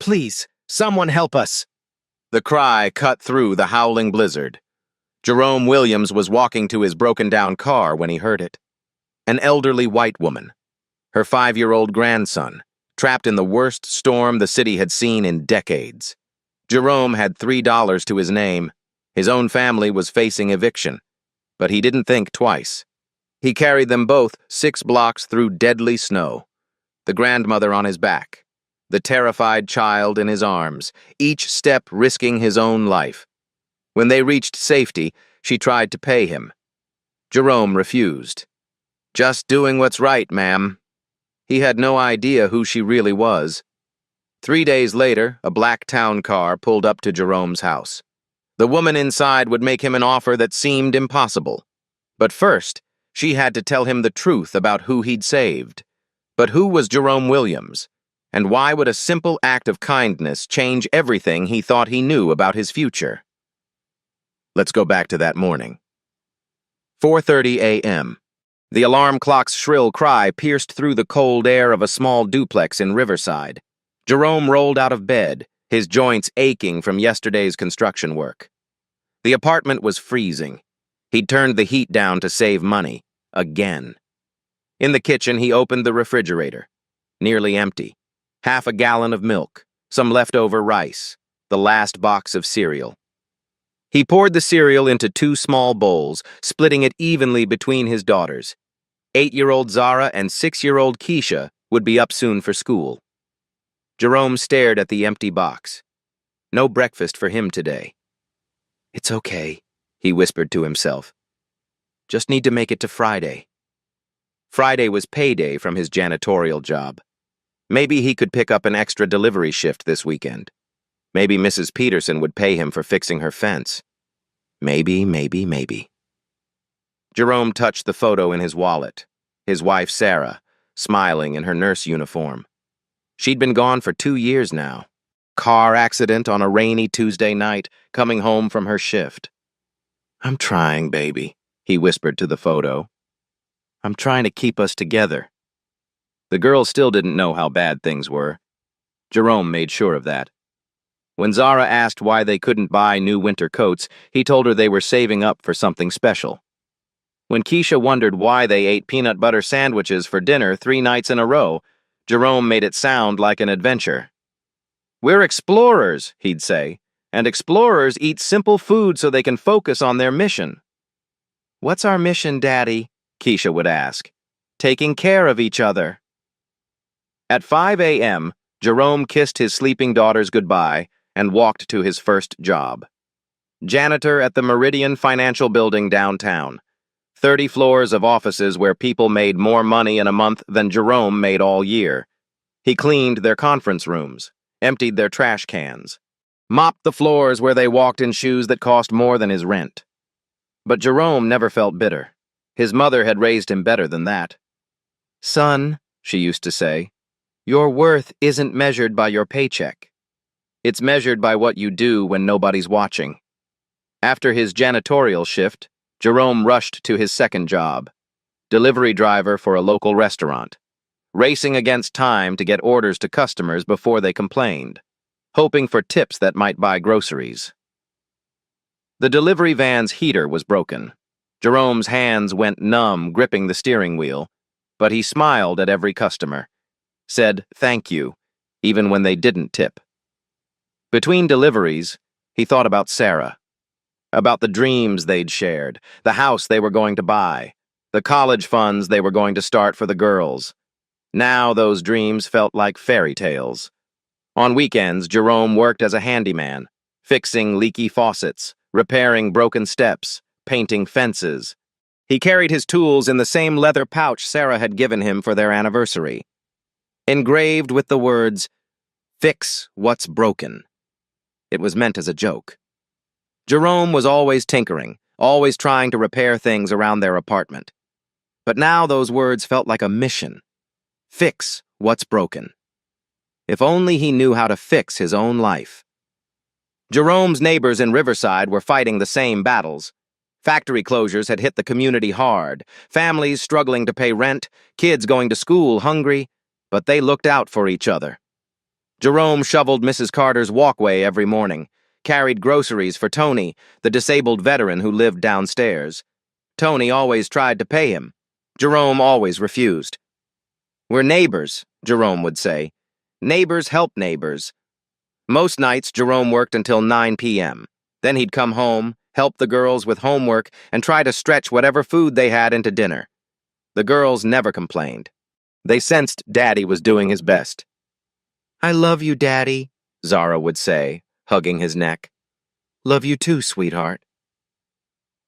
Please, someone help us. The cry cut through the howling blizzard. Jerome Williams was walking to his broken-down car when he heard it. An elderly white woman, her 5-year-old grandson, trapped in the worst storm the city had seen in decades. Jerome had $3 to his name. His own family was facing eviction, but he didn't think twice. He carried them both 6 blocks through deadly snow, the grandmother on his back, the terrified child in his arms, each step risking his own life. When they reached safety, she tried to pay him. Jerome refused. "Just doing what's right, ma'am." He had no idea who she really was. 3 days later, a black town car pulled up to Jerome's house. The woman inside would make him an offer that seemed impossible. But first, she had to tell him the truth about who he'd saved. But who was Jerome Williams? And why would a simple act of kindness change everything he thought he knew about his future? Let's go back to that morning. 4:30 a.m. The alarm clock's shrill cry pierced through the cold air of a small duplex in Riverside. Jerome rolled out of bed, his joints aching from yesterday's construction work. The apartment was freezing. He'd turned the heat down to save money, again. In the kitchen, he opened the refrigerator. Nearly empty. Half a gallon of milk, some leftover rice, the last box of cereal. He poured the cereal into 2 small bowls, splitting it evenly between his daughters. 8-year-old Zara and 6-year-old Keisha would be up soon for school. Jerome stared at the empty box. No breakfast for him today. "It's okay," he whispered to himself. "Just need to make it to Friday." Friday was payday from his janitorial job. Maybe he could pick up an extra delivery shift this weekend. Maybe Mrs. Peterson would pay him for fixing her fence. Maybe. Jerome touched the photo in his wallet. His wife, Sarah, smiling in her nurse uniform. She'd been gone for 2 years now. Car accident on a rainy Tuesday night, coming home from her shift. "I'm trying, baby," he whispered to the photo. "I'm trying to keep us together." The girl still didn't know how bad things were. Jerome made sure of that. When Zara asked why they couldn't buy new winter coats, he told her they were saving up for something special. When Keisha wondered why they ate peanut butter sandwiches for dinner 3 nights in a row, Jerome made it sound like an adventure. "We're explorers," he'd say, "and explorers eat simple food so they can focus on their mission." "What's our mission, Daddy?" Keisha would ask. "Taking care of each other." At 5 a.m., Jerome kissed his sleeping daughters goodbye and walked to his first job. Janitor at the Meridian Financial Building downtown. 30 floors of offices where people made more money in a month than Jerome made all year. He cleaned their conference rooms, emptied their trash cans, mopped the floors where they walked in shoes that cost more than his rent. But Jerome never felt bitter. His mother had raised him better than that. "Son," she used to say, "your worth isn't measured by your paycheck. It's measured by what you do when nobody's watching." After his janitorial shift, Jerome rushed to his second job, delivery driver for a local restaurant, racing against time to get orders to customers before they complained, hoping for tips that might buy groceries. The delivery van's heater was broken. Jerome's hands went numb gripping the steering wheel, but he smiled at every customer, said thank you, even when they didn't tip. Between deliveries, he thought about Sarah, about the dreams they'd shared, the house they were going to buy, the college funds they were going to start for the girls. Now those dreams felt like fairy tales. On weekends, Jerome worked as a handyman, fixing leaky faucets, repairing broken steps, painting fences. He carried his tools in the same leather pouch Sarah had given him for their anniversary, engraved with the words, "Fix what's broken." It was meant as a joke. Jerome was always tinkering, always trying to repair things around their apartment. But now those words felt like a mission. Fix what's broken. If only he knew how to fix his own life. Jerome's neighbors in Riverside were fighting the same battles. Factory closures had hit the community hard, families struggling to pay rent, kids going to school hungry, but they looked out for each other. Jerome shoveled Mrs. Carter's walkway every morning, carried groceries for Tony, the disabled veteran who lived downstairs. Tony always tried to pay him. Jerome always refused. "We're neighbors," Jerome would say. "Neighbors help neighbors." Most nights, Jerome worked until 9 p.m. Then he'd come home, help the girls with homework, and try to stretch whatever food they had into dinner. The girls never complained. They sensed Daddy was doing his best. "I love you, Daddy," Zara would say, hugging his neck. "Love you too, sweetheart."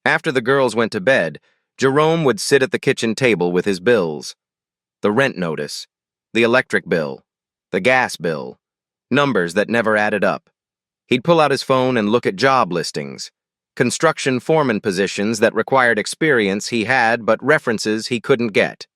After the girls went to bed, Jerome would sit at the kitchen table with his bills. The rent notice, the electric bill, the gas bill, numbers that never added up. He'd pull out his phone and look at job listings, construction foreman positions that required experience he had but references he couldn't get.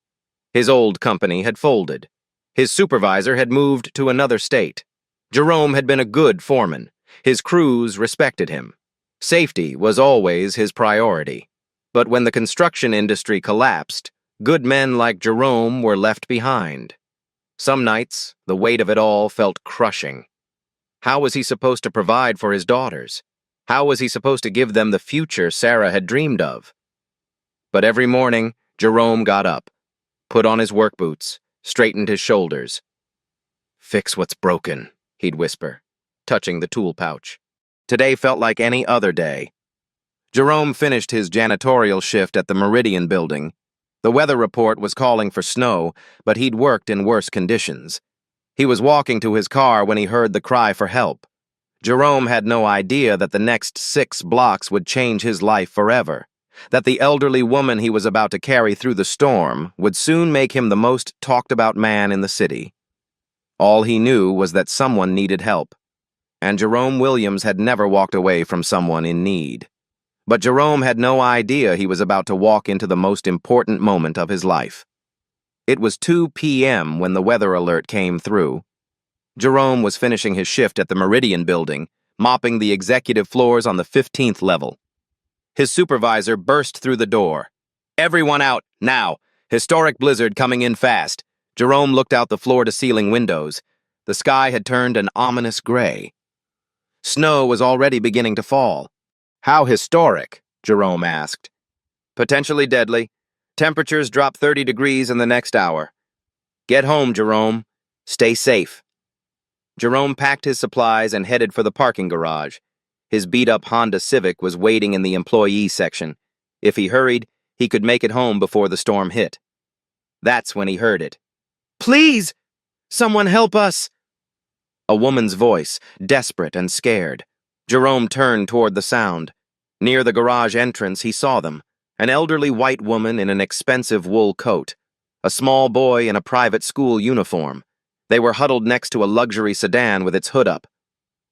His old company had folded. His supervisor had moved to another state. Jerome had been a good foreman. His crews respected him. Safety was always his priority. But when the construction industry collapsed, good men like Jerome were left behind. Some nights, the weight of it all felt crushing. How was he supposed to provide for his daughters? How was he supposed to give them the future Sarah had dreamed of? But every morning, Jerome got up, put on his work boots, straightened his shoulders. "Fix what's broken," he'd whisper, touching the tool pouch. Today felt like any other day. Jerome finished his janitorial shift at the Meridian building. The weather report was calling for snow, but he'd worked in worse conditions. He was walking to his car when he heard the cry for help. Jerome had no idea that the next 6 blocks would change his life forever, that the elderly woman he was about to carry through the storm would soon make him the most talked-about man in the city. All he knew was that someone needed help, and Jerome Williams had never walked away from someone in need. But Jerome had no idea he was about to walk into the most important moment of his life. It was 2 p.m. when the weather alert came through. Jerome was finishing his shift at the Meridian building, mopping the executive floors on the 15th level. His supervisor burst through the door. "Everyone out, now! Historic blizzard coming in fast." Jerome looked out the floor-to-ceiling windows. The sky had turned an ominous gray. Snow was already beginning to fall. "How historic?" Jerome asked. "Potentially deadly. Temperatures drop 30 degrees in the next hour. Get home, Jerome. Stay safe." Jerome packed his supplies and headed for the parking garage. His beat-up Honda Civic was waiting in the employee section. If he hurried, he could make it home before the storm hit. That's when he heard it. "Please! Someone help us!" A woman's voice, desperate and scared. Jerome turned toward the sound. Near the garage entrance, he saw them. An elderly white woman in an expensive wool coat. A small boy in a private school uniform. They were huddled next to a luxury sedan with its hood up.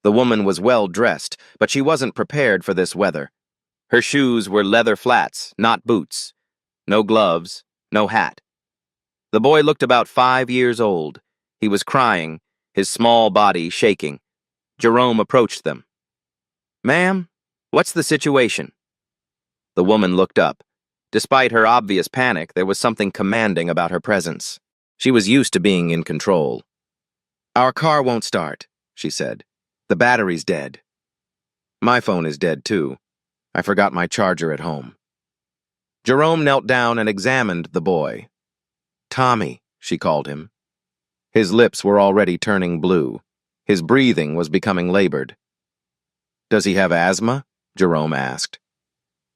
The woman was well dressed, but she wasn't prepared for this weather. Her shoes were leather flats, not boots. No gloves, no hat. The boy looked about 5 years old. He was crying, his small body shaking. Jerome approached them. "Ma'am, what's the situation?" The woman looked up. Despite her obvious panic, there was something commanding about her presence. She was used to being in control. "Our car won't start," she said. "The battery's dead. My phone is dead, too. I forgot my charger at home." Jerome knelt down and examined the boy. "Tommy," she called him. His lips were already turning blue. His breathing was becoming labored. "Does he have asthma?" Jerome asked.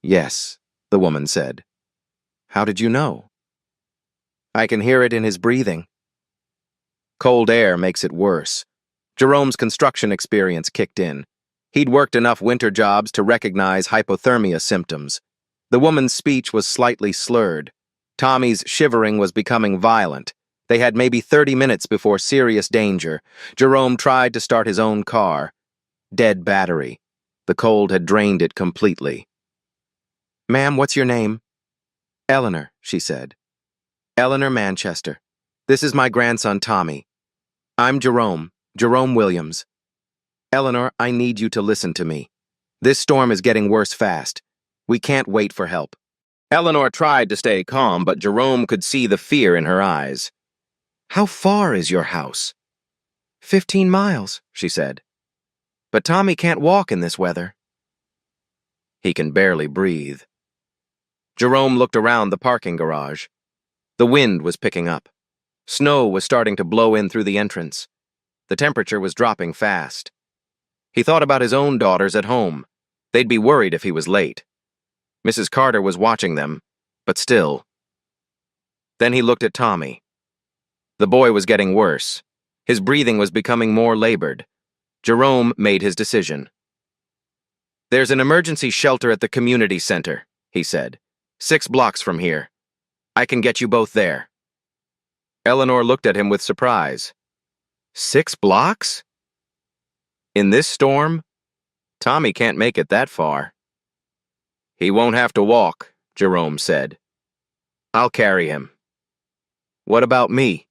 "Yes," the woman said. "How did you know?" "I can hear it in his breathing." Cold air makes it worse. Jerome's construction experience kicked in. He'd worked enough winter jobs to recognize hypothermia symptoms. The woman's speech was slightly slurred. Tommy's shivering was becoming violent. They had maybe 30 minutes before serious danger. Jerome tried to start his own car. Dead battery. The cold had drained it completely. "Ma'am, what's your name?" "Eleanor," she said. "Eleanor Manchester. This is my grandson, Tommy. I'm Jerome Williams. Eleanor, I need you to listen to me. This storm is getting worse fast. We can't wait for help." Eleanor tried to stay calm, but Jerome could see the fear in her eyes. "How far is your house?" 15 miles, she said. But Tommy can't walk in this weather. He can barely breathe. Jerome looked around the parking garage. The wind was picking up. Snow was starting to blow in through the entrance. The temperature was dropping fast. He thought about his own daughters at home. They'd be worried if he was late. Mrs. Carter was watching them, but still. Then he looked at Tommy. The boy was getting worse. His breathing was becoming more labored. Jerome made his decision. "There's an emergency shelter at the community center," he said. 6 blocks from here. I can get you both there. Eleanor looked at him with surprise. 6 blocks? In this storm? Tommy can't make it that far. He won't have to walk, Jerome said. I'll carry him. What about me?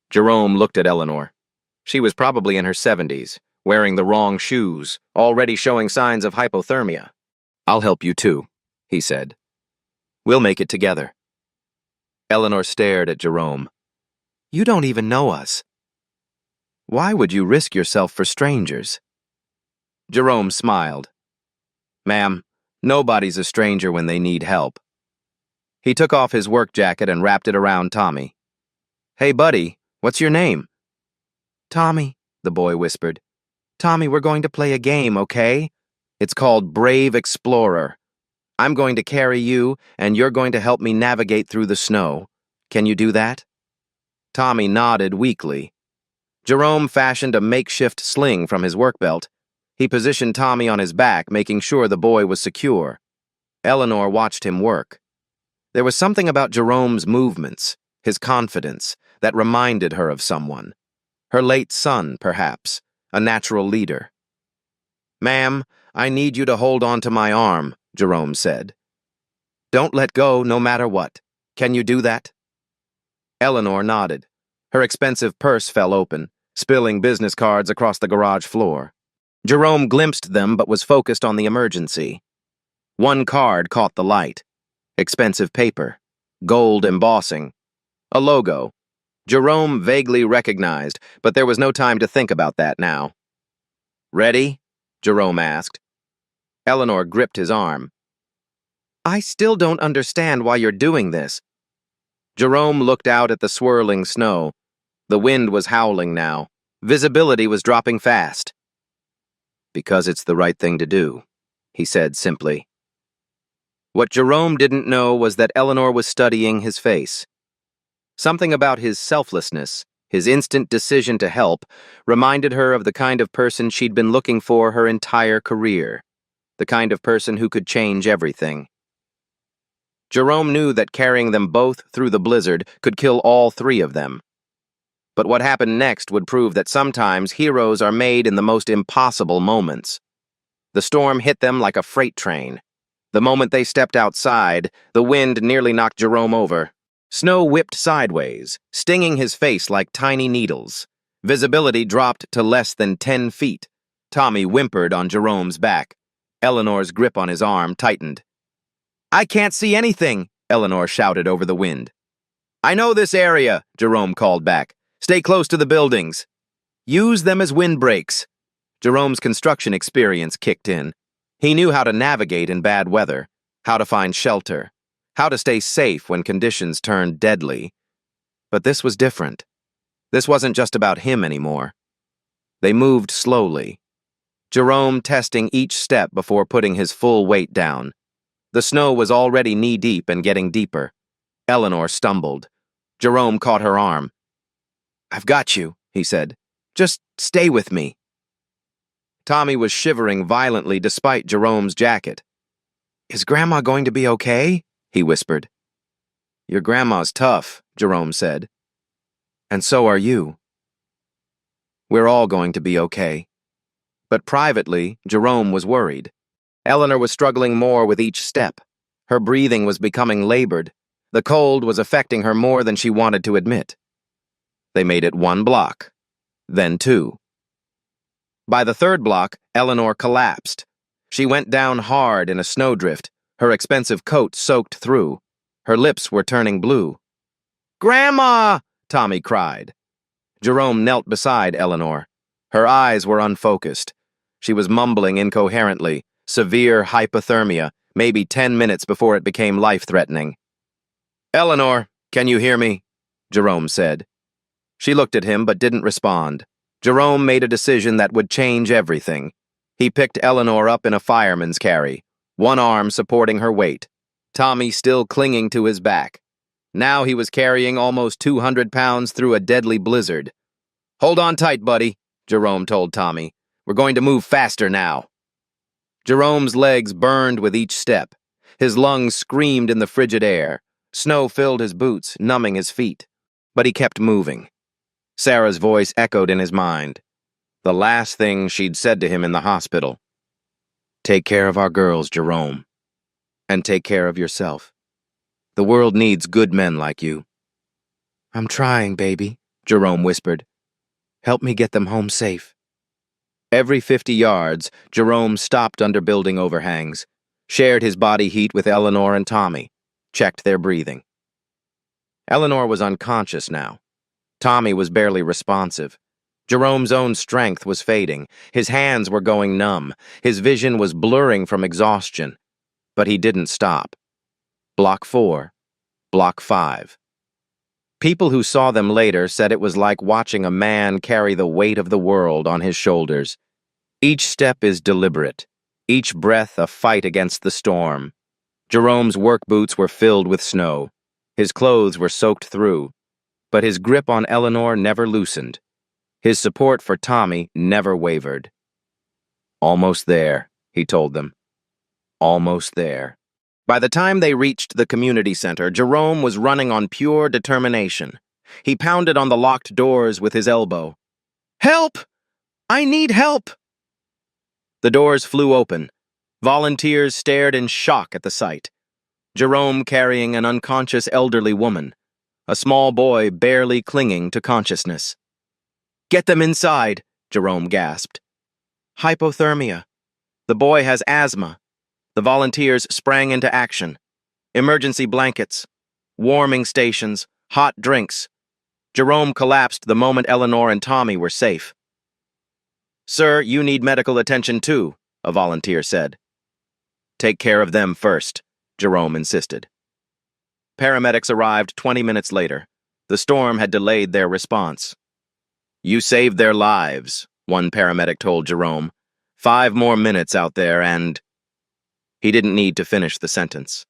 Jerome looked at Eleanor. She was probably in her 70s, wearing the wrong shoes, already showing signs of hypothermia. I'll help you too, he said. We'll make it together. Eleanor stared at Jerome. You don't even know us. Why would you risk yourself for strangers? Jerome smiled. Ma'am, nobody's a stranger when they need help. He took off his work jacket and wrapped it around Tommy. Hey, buddy, what's your name? Tommy, the boy whispered. Tommy, we're going to play a game, okay? It's called Brave Explorer. I'm going to carry you, and you're going to help me navigate through the snow. Can you do that? Tommy nodded weakly. Jerome fashioned a makeshift sling from his work belt. He positioned Tommy on his back, making sure the boy was secure. Eleanor watched him work. There was something about Jerome's movements, his confidence, that reminded her of someone. Her late son, perhaps, a natural leader. Ma'am, I need you to hold on to my arm, Jerome said. Don't let go no matter what. Can you do that? Eleanor nodded. Her expensive purse fell open, spilling business cards across the garage floor. Jerome glimpsed them but was focused on the emergency. One card caught the light. Expensive paper. Gold embossing. A logo. Jerome vaguely recognized, but there was no time to think about that now. Ready? Jerome asked. Eleanor gripped his arm. I still don't understand why you're doing this. Jerome looked out at the swirling snow. The wind was howling now. Visibility was dropping fast. Because it's the right thing to do, he said simply. What Jerome didn't know was that Eleanor was studying his face. Something about his selflessness, his instant decision to help, reminded her of the kind of person she'd been looking for her entire career. The kind of person who could change everything. Jerome knew that carrying them both through the blizzard could kill all 3 of them. But what happened next would prove that sometimes heroes are made in the most impossible moments. The storm hit them like a freight train. The moment they stepped outside, the wind nearly knocked Jerome over. Snow whipped sideways, stinging his face like tiny needles. Visibility dropped to less than 10 feet. Tommy whimpered on Jerome's back. Eleanor's grip on his arm tightened. I can't see anything, Eleanor shouted over the wind. I know this area, Jerome called back. Stay close to the buildings. Use them as windbreaks. Jerome's construction experience kicked in. He knew how to navigate in bad weather, how to find shelter, how to stay safe when conditions turned deadly. But this was different. This wasn't just about him anymore. They moved slowly. Jerome testing each step before putting his full weight down. The snow was already knee-deep and getting deeper. Eleanor stumbled. Jerome caught her arm. I've got you, he said. Just stay with me. Tommy was shivering violently despite Jerome's jacket. Is Grandma going to be okay? He whispered. Your grandma's tough, Jerome said. And so are you. We're all going to be okay. But privately, Jerome was worried. Eleanor was struggling more with each step. Her breathing was becoming labored. The cold was affecting her more than she wanted to admit. They made it 1 block, then 2. By the 3rd block, Eleanor collapsed. She went down hard in a snowdrift, her expensive coat soaked through. Her lips were turning blue. Grandma! Tommy cried. Jerome knelt beside Eleanor. Her eyes were unfocused. She was mumbling incoherently, severe hypothermia, maybe 10 minutes before it became life-threatening. "Eleanor, can you hear me?" Jerome said. She looked at him but didn't respond. Jerome made a decision that would change everything. He picked Eleanor up in a fireman's carry, one arm supporting her weight, Tommy still clinging to his back. Now he was carrying almost 200 pounds through a deadly blizzard. "Hold on tight, buddy," Jerome told Tommy. "We're going to move faster now." Jerome's legs burned with each step. His lungs screamed in the frigid air. Snow filled his boots, numbing his feet. But he kept moving. Sarah's voice echoed in his mind. The last thing she'd said to him in the hospital. "Take care of our girls, Jerome. And take care of yourself. The world needs good men like you." "I'm trying, baby," Jerome whispered. "Help me get them home safe." Every 50 yards, Jerome stopped under building overhangs, shared his body heat with Eleanor and Tommy, checked their breathing. Eleanor was unconscious now. Tommy was barely responsive. Jerome's own strength was fading. His hands were going numb. His vision was blurring from exhaustion. But he didn't stop. Block 4, Block 5. People who saw them later said it was like watching a man carry the weight of the world on his shoulders. Each step is deliberate, each breath a fight against the storm. Jerome's work boots were filled with snow. His clothes were soaked through. But his grip on Eleanor never loosened. His support for Tommy never wavered. "Almost there," he told them. "Almost there." By the time they reached the community center, Jerome was running on pure determination. He pounded on the locked doors with his elbow. "Help! I need help!" The doors flew open. Volunteers stared in shock at the sight. Jerome carrying an unconscious elderly woman, a small boy barely clinging to consciousness. "Get them inside," Jerome gasped. "Hypothermia. The boy has asthma." The volunteers sprang into action. Emergency blankets, warming stations, hot drinks. Jerome collapsed the moment Eleanor and Tommy were safe. "Sir, you need medical attention too," a volunteer said. "Take care of them first," Jerome insisted. Paramedics arrived 20 minutes later. The storm had delayed their response. "You saved their lives," one paramedic told Jerome. 5 more minutes out there and—" He didn't need to finish the sentence.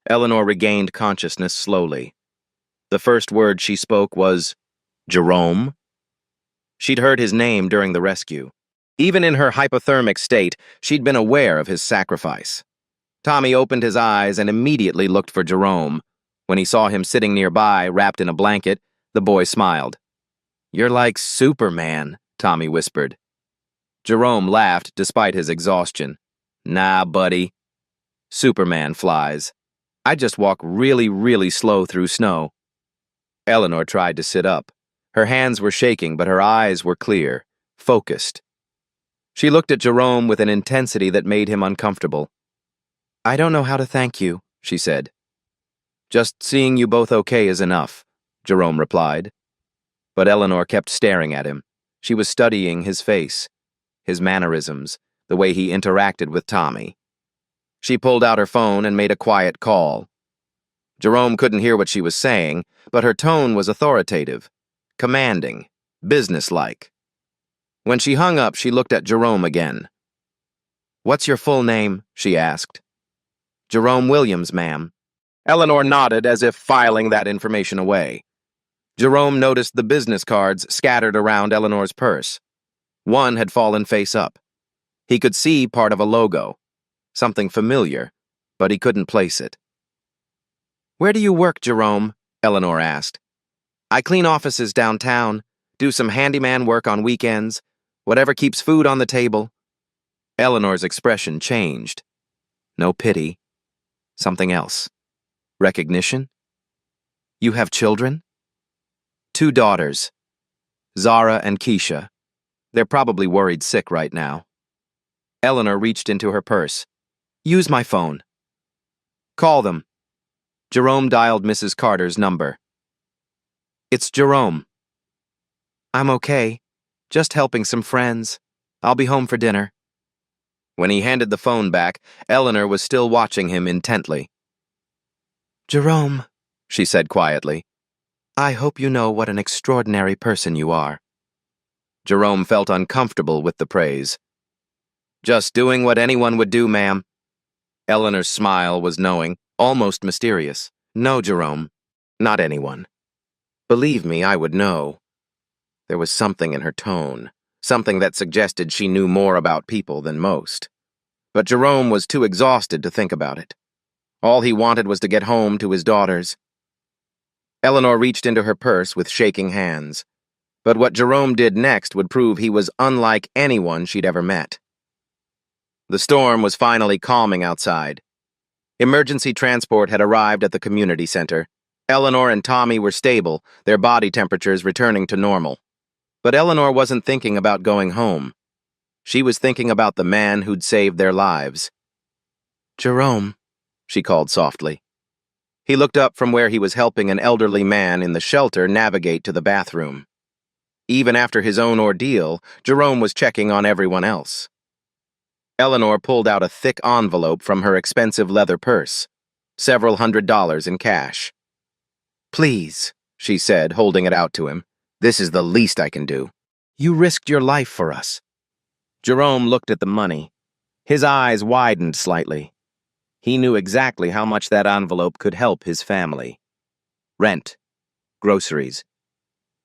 Eleanor regained consciousness slowly. The first word she spoke was, "Jerome?" She'd heard his name during the rescue. Even in her hypothermic state, she'd been aware of his sacrifice. Tommy opened his eyes and immediately looked for Jerome. When he saw him sitting nearby, wrapped in a blanket, the boy smiled. "You're like Superman," Tommy whispered. Jerome laughed despite his exhaustion. "Nah, buddy. Superman flies. I just walk really, really slow through snow." Eleanor tried to sit up. Her hands were shaking, but her eyes were clear, focused. She looked at Jerome with an intensity that made him uncomfortable. "I don't know how to thank you," she said. "Just seeing you both okay is enough," Jerome replied. But Eleanor kept staring at him. She was studying his face, his mannerisms, the way he interacted with Tommy. She pulled out her phone and made a quiet call. Jerome couldn't hear what she was saying, but her tone was authoritative, commanding, businesslike. When she hung up, she looked at Jerome again. "What's your full name?" she asked. "Jerome Williams, ma'am." Eleanor nodded as if filing that information away. Jerome noticed the business cards scattered around Eleanor's purse. One had fallen face up. He could see part of a logo, something familiar, but he couldn't place it. "Where do you work, Jerome?" Eleanor asked. "I clean offices downtown, do some handyman work on weekends, whatever keeps food on the table." Eleanor's expression changed. No pity. Something else. Recognition? "You have children?" "2 daughters. Zara and Keisha. They're probably worried sick right now." Eleanor reached into her purse. "Use my phone." "Call them." Jerome dialed Mrs. Carter's number. "It's Jerome." I'm okay. Just helping some friends. I'll be home for dinner. When he handed the phone back, Eleanor was still watching him intently. Jerome, she said quietly, I hope you know what an extraordinary person you are. Jerome felt uncomfortable with the praise. Just doing what anyone would do, ma'am. Eleanor's smile was knowing, almost mysterious. No, Jerome, not anyone. Believe me, I would know. There was something in her tone, something that suggested she knew more about people than most. But Jerome was too exhausted to think about it. All he wanted was to get home to his daughters. Eleanor reached into her purse with shaking hands. But what Jerome did next would prove he was unlike anyone she'd ever met. The storm was finally calming outside. Emergency transport had arrived at the community center. Eleanor and Tommy were stable, their body temperatures returning to normal. But Eleanor wasn't thinking about going home. She was thinking about the man who'd saved their lives. Jerome, she called softly. He looked up from where he was helping an elderly man in the shelter navigate to the bathroom. Even after his own ordeal, Jerome was checking on everyone else. Eleanor pulled out a thick envelope from her expensive leather purse, several $100s in cash. Please, she said, holding it out to him. This is the least I can do. You risked your life for us. Jerome looked at the money. His eyes widened slightly. He knew exactly how much that envelope could help his family. Rent, groceries,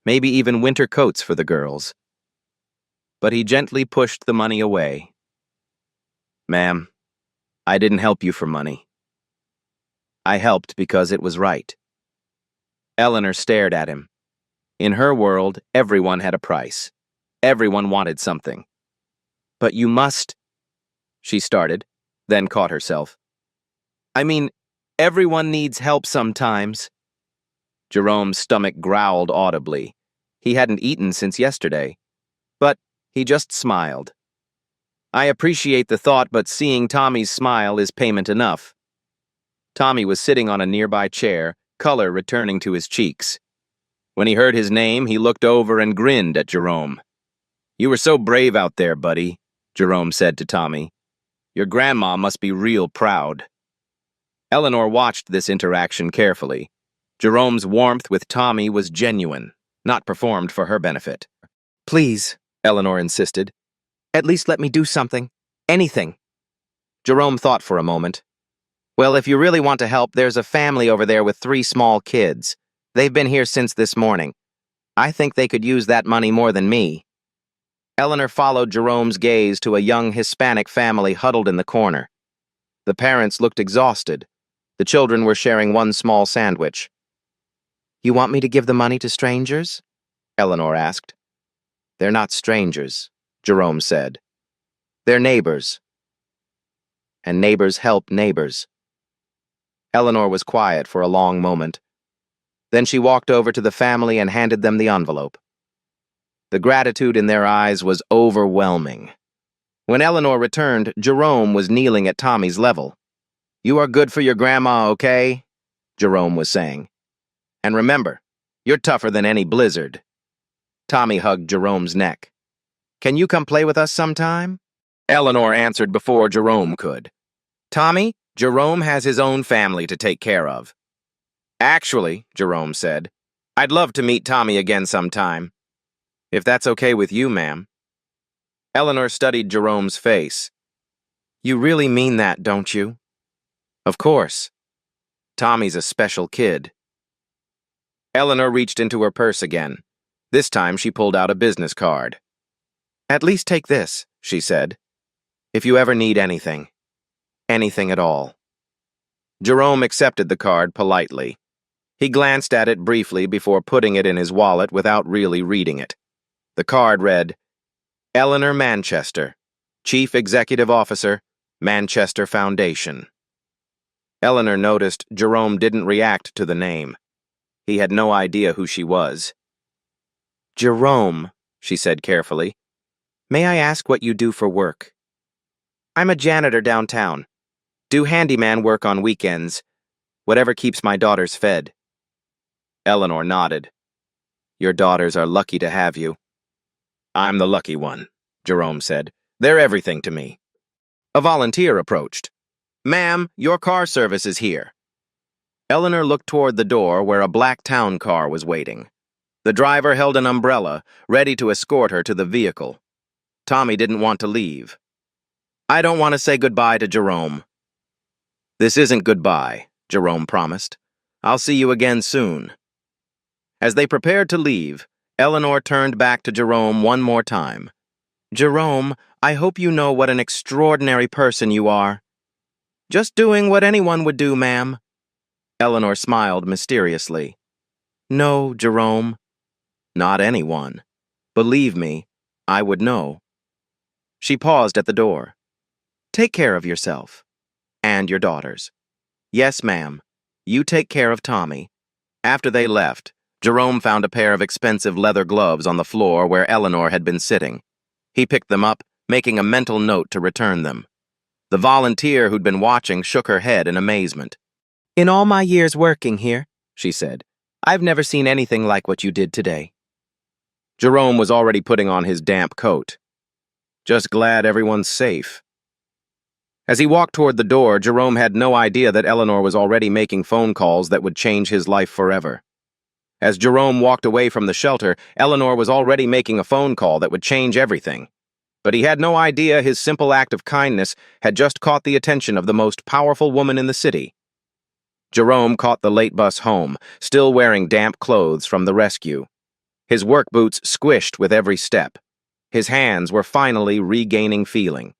maybe even winter coats for the girls. But he gently pushed the money away. Ma'am, I didn't help you for money. I helped because it was right. Eleanor stared at him. In her world, everyone had a price. Everyone wanted something. But you must, she started, then caught herself. I mean, everyone needs help sometimes. Jerome's stomach growled audibly. He hadn't eaten since yesterday. But he just smiled. I appreciate the thought, but seeing Tommy's smile is payment enough. Tommy was sitting on a nearby chair, color returning to his cheeks. When he heard his name, he looked over and grinned at Jerome. You were so brave out there, buddy, Jerome said to Tommy. Your grandma must be real proud. Eleanor watched this interaction carefully. Jerome's warmth with Tommy was genuine, not performed for her benefit. Please, Eleanor insisted. At least let me do something. Anything. Jerome thought for a moment. Well, if you really want to help, there's a family over there with 3 small kids. They've been here since this morning. I think they could use that money more than me. Eleanor followed Jerome's gaze to a young Hispanic family huddled in the corner. The parents looked exhausted. The children were sharing one small sandwich. You want me to give the money to strangers? Eleanor asked. They're not strangers, Jerome said. They're neighbors. And neighbors help neighbors. Eleanor was quiet for a long moment. Then she walked over to the family and handed them the envelope. The gratitude in their eyes was overwhelming. When Eleanor returned, Jerome was kneeling at Tommy's level. You are good for your grandma, okay? Jerome was saying. And remember, you're tougher than any blizzard. Tommy hugged Jerome's neck. Can you come play with us sometime? Eleanor answered before Jerome could. Tommy, Jerome has his own family to take care of. Actually, Jerome said, I'd love to meet Tommy again sometime. If that's okay with you, ma'am. Eleanor studied Jerome's face. You really mean that, don't you? Of course. Tommy's a special kid. Eleanor reached into her purse again. This time she pulled out a business card. At least take this, she said. If you ever need anything. Anything at all. Jerome accepted the card politely. He glanced at it briefly before putting it in his wallet without really reading it. The card read, Eleanor Manchester, Chief Executive Officer, Manchester Foundation. Eleanor noticed Jerome didn't react to the name. He had no idea who she was. Jerome, she said carefully, may I ask what you do for work? I'm a janitor downtown. Do handyman work on weekends. Whatever keeps my daughters fed. Eleanor nodded. Your daughters are lucky to have you. I'm the lucky one, Jerome said. They're everything to me. A volunteer approached. Ma'am, your car service is here. Eleanor looked toward the door where a black town car was waiting. The driver held an umbrella, ready to escort her to the vehicle. Tommy didn't want to leave. I don't want to say goodbye to Jerome. This isn't goodbye, Jerome promised. I'll see you again soon. As they prepared to leave, Eleanor turned back to Jerome one more time. Jerome, I hope you know what an extraordinary person you are. Just doing what anyone would do, ma'am. Eleanor smiled mysteriously. No, Jerome. Not anyone. Believe me, I would know. She paused at the door. Take care of yourself. And your daughters. Yes, ma'am. You take care of Tommy. After they left, Jerome found a pair of expensive leather gloves on the floor where Eleanor had been sitting. He picked them up, making a mental note to return them. The volunteer who'd been watching shook her head in amazement. In all my years working here, she said, I've never seen anything like what you did today. Jerome was already putting on his damp coat. Just glad everyone's safe. As he walked toward the door, Jerome had no idea that Eleanor was already making phone calls that would change his life forever. As Jerome walked away from the shelter, Eleanor was already making a phone call that would change everything. But he had no idea his simple act of kindness had just caught the attention of the most powerful woman in the city. Jerome caught the late bus home, still wearing damp clothes from the rescue. His work boots squished with every step. His hands were finally regaining feeling.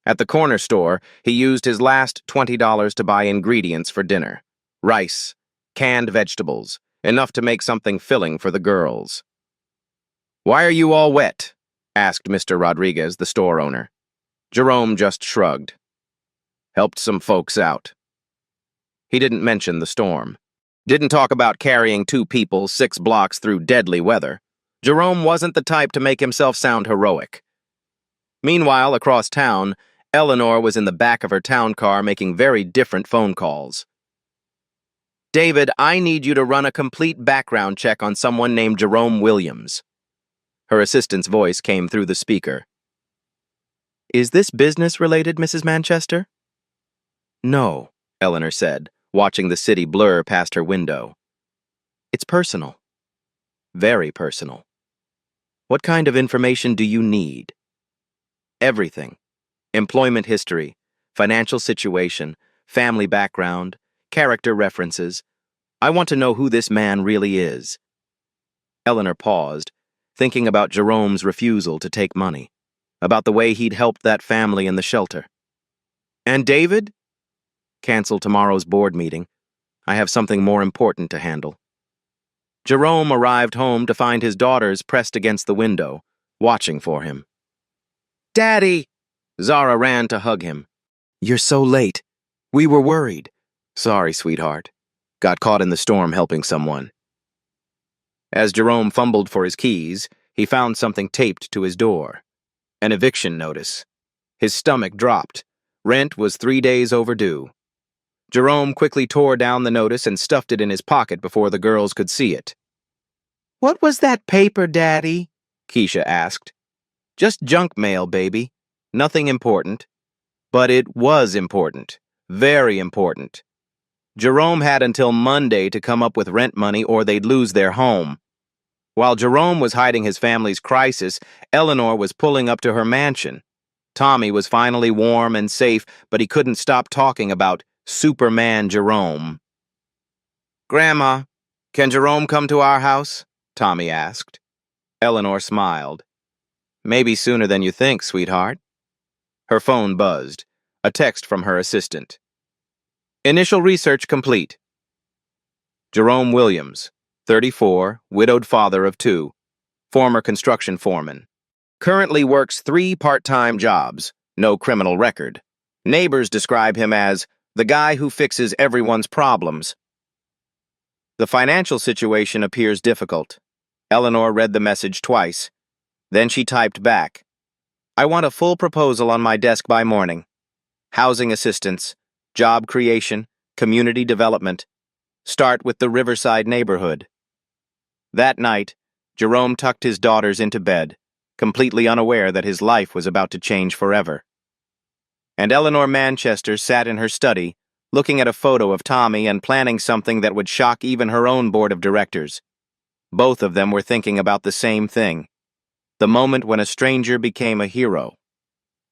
At the corner store, he used his last $20 to buy ingredients for dinner. Rice, canned vegetables, enough to make something filling for the girls. Why are you all wet? Asked Mr. Rodriguez, the store owner. Jerome just shrugged. Helped some folks out. He didn't mention the storm. Didn't talk about carrying 2 people 6 blocks through deadly weather. Jerome wasn't the type to make himself sound heroic. Meanwhile, across town, Eleanor was in the back of her town car making very different phone calls. David, I need you to run a complete background check on someone named Jerome Williams. Her assistant's voice came through the speaker. Is this business-related, Mrs. Manchester? No, Eleanor said, watching the city blur past her window. It's personal. Very personal. What kind of information do you need? Everything. Employment history, financial situation, family background, character references. I want to know who this man really is. Eleanor paused, thinking about Jerome's refusal to take money, about the way he'd helped that family in the shelter. And David? Cancel tomorrow's board meeting. I have something more important to handle. Jerome arrived home to find his daughters pressed against the window, watching for him. Daddy! Zara ran to hug him. You're so late. We were worried. Sorry, sweetheart. Got caught in the storm helping someone. As Jerome fumbled for his keys, he found something taped to his door. An eviction notice. His stomach dropped. Rent was 3 days overdue. Jerome quickly tore down the notice and stuffed it in his pocket before the girls could see it. What was that paper, Daddy? Keisha asked. Just junk mail, baby. Nothing important. But it was important. Very important. Jerome had until Monday to come up with rent money or they'd lose their home. While Jerome was hiding his family's crisis, Eleanor was pulling up to her mansion. Tommy was finally warm and safe, but he couldn't stop talking about Superman Jerome. Grandma, can Jerome come to our house? Tommy asked. Eleanor smiled. Maybe sooner than you think, sweetheart. Her phone buzzed. A text from her assistant. Initial research complete. Jerome Williams, 34, widowed father of 2, former construction foreman. Currently works 3 part-time jobs, no criminal record. Neighbors describe him as the guy who fixes everyone's problems. The financial situation appears difficult. Eleanor read the message twice. Then she typed back. I want a full proposal on my desk by morning. Housing assistance, job creation, community development. Start with the Riverside neighborhood. That night, Jerome tucked his daughters into bed, completely unaware that his life was about to change forever. And Eleanor Manchester sat in her study, looking at a photo of Tommy and planning something that would shock even her own board of directors. Both of them were thinking about the same thing, the moment when a stranger became a hero.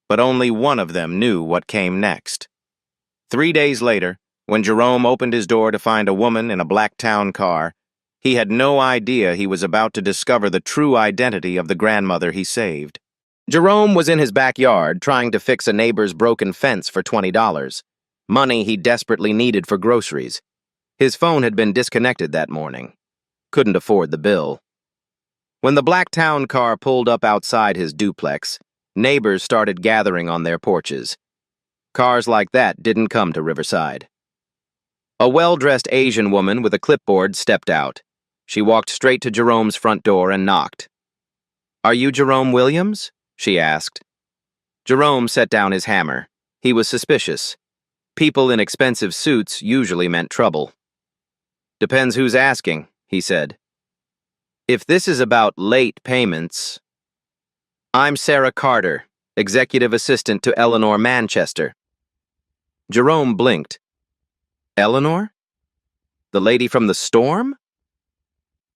But only one of them knew what came next. 3 days later, when Jerome opened his door to find a woman in a black town car, he had no idea he was about to discover the true identity of the grandmother he saved. Jerome was in his backyard trying to fix a neighbor's broken fence for $20, money he desperately needed for groceries. His phone had been disconnected that morning. Couldn't afford the bill. When the black town car pulled up outside his duplex, neighbors started gathering on their porches. Cars like that didn't come to Riverside. A well-dressed Asian woman with a clipboard stepped out. She walked straight to Jerome's front door and knocked. "Are you Jerome Williams?" she asked. Jerome set down his hammer. He was suspicious. People in expensive suits usually meant trouble. "Depends who's asking," he said. "If this is about late payments..." "I'm Sarah Carter, executive assistant to Eleanor Manchester." Jerome blinked. "Eleanor? The lady from the storm?"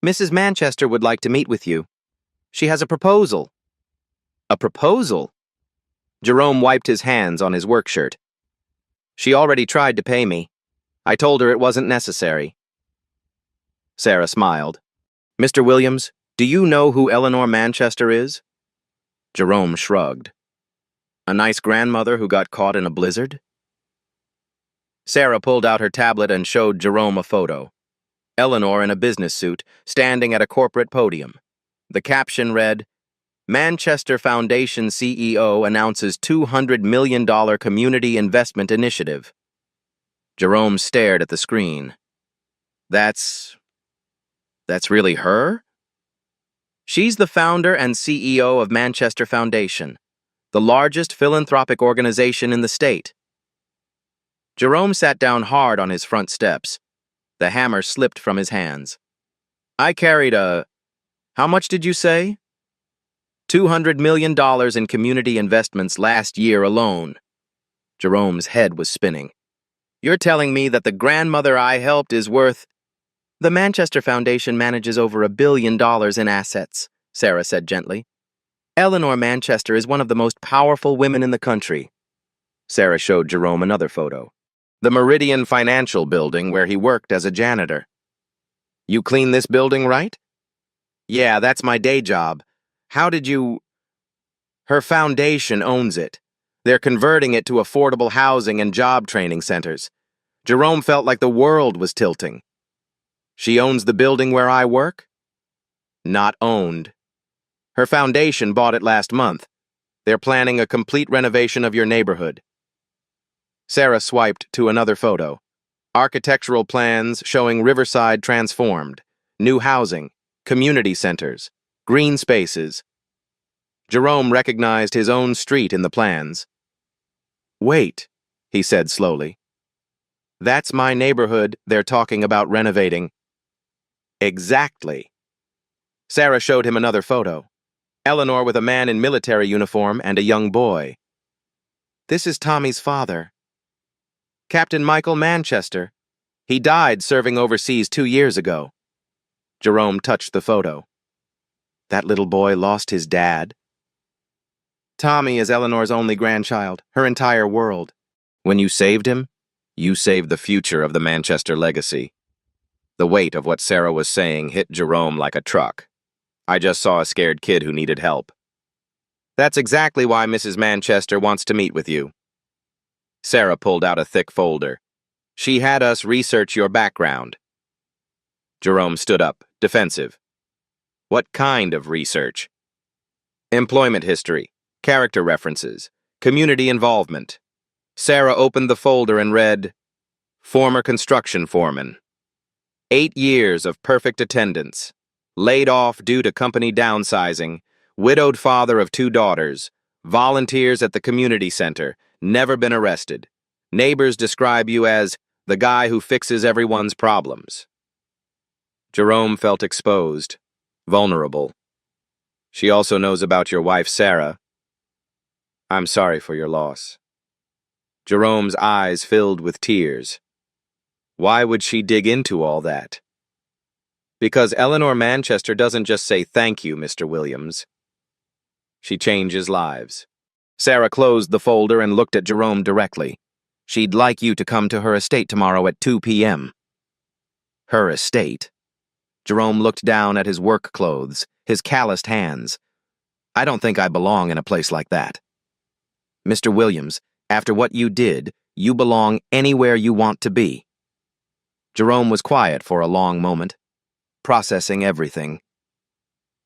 "Mrs. Manchester would like to meet with you. She has a proposal." "A proposal?" Jerome wiped his hands on his work shirt. "She already tried to pay me. I told her it wasn't necessary." Sarah smiled. "Mr. Williams, do you know who Eleanor Manchester is?" Jerome shrugged. "A nice grandmother who got caught in a blizzard?" Sarah pulled out her tablet and showed Jerome a photo. Eleanor in a business suit, standing at a corporate podium. The caption read, "Manchester Foundation CEO announces $200 million community investment initiative." Jerome stared at the screen. That's really her? She's the founder and CEO of Manchester Foundation, the largest philanthropic organization in the state. Jerome sat down hard on his front steps. The hammer slipped from his hands. "I carried how much did you say?" $200 million in community investments last year alone." Jerome's head was spinning. "You're telling me that the grandmother I helped is worth..." "The Manchester Foundation manages over $1 billion in assets," Sarah said gently. "Eleanor Manchester is one of the most powerful women in the country." Sarah showed Jerome another photo. The Meridian Financial Building where he worked as a janitor. "You clean this building, right?" "Yeah, that's my day job. How did you..." "Her foundation owns it. They're converting it to affordable housing and job training centers." Jerome felt like the world was tilting. "She owns the building where I work?" "Not owned. Her foundation bought it last month. They're planning a complete renovation of your neighborhood." Sarah swiped to another photo. Architectural plans showing Riverside transformed. New housing, community centers, green spaces. Jerome recognized his own street in the plans. "Wait," he said slowly. "That's my neighborhood they're talking about renovating." "Exactly." Sarah showed him another photo. Eleanor with a man in military uniform and a young boy. "This is Tommy's father. Captain Michael Manchester. He died serving overseas 2 years ago." Jerome touched the photo. "That little boy lost his dad." "Tommy is Eleanor's only grandchild, her entire world. When you saved him, you saved the future of the Manchester legacy." The weight of what Sarah was saying hit Jerome like a truck. "I just saw a scared kid who needed help." "That's exactly why Mrs. Manchester wants to meet with you." Sarah pulled out a thick folder. "She had us research your background." Jerome stood up, defensive. "What kind of research?" "Employment history, character references, community involvement." Sarah opened the folder and read, "Former construction foreman. 8 years of perfect attendance. Laid off due to company downsizing. Widowed father of 2 daughters. Volunteers at the community center. Never been arrested. Neighbors describe you as the guy who fixes everyone's problems." Jerome felt exposed, vulnerable. She also knows about your wife, Sarah. I'm sorry for your loss. Jerome's eyes filled with tears. Why would she dig into all that? Because Eleanor Manchester doesn't just say thank you, Mr. Williams. She changes lives. Sarah closed the folder and looked at Jerome directly. She'd like you to come to her estate tomorrow at 2 p.m. Her estate? Jerome looked down at his work clothes, his calloused hands. I don't think I belong in a place like that. Mr. Williams, after what you did, you belong anywhere you want to be. Jerome was quiet for a long moment, processing everything.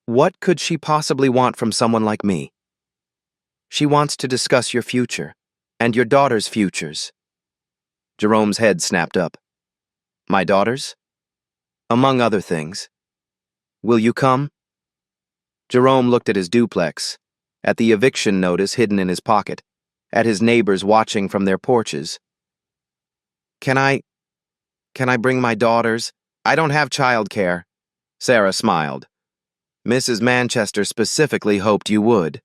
What could she possibly want from someone like me? She wants to discuss your future, and your daughter's futures. Jerome's head snapped up. My daughters? Among other things. Will you come? Jerome looked at his duplex, at the eviction notice hidden in his pocket, at his neighbors watching from their porches. Can I bring my daughters? I don't have childcare. Sarah smiled. Mrs. Manchester specifically hoped you would.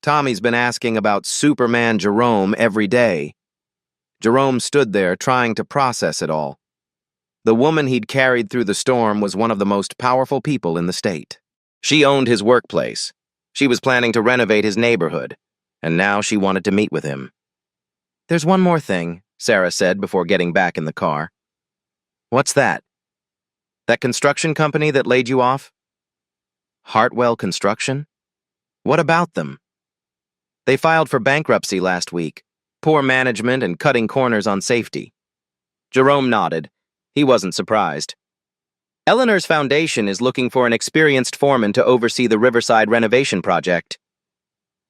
Tommy's been asking about Superman Jerome every day. Jerome stood there trying to process it all. The woman he'd carried through the storm was one of the most powerful people in the state. She owned his workplace. She was planning to renovate his neighborhood, and now she wanted to meet with him. There's one more thing, Sarah said before getting back in the car. What's that? That construction company that laid you off? Hartwell Construction? What about them? They filed for bankruptcy last week. Poor management and cutting corners on safety. Jerome nodded. He wasn't surprised. Eleanor's foundation is looking for an experienced foreman to oversee the Riverside renovation project.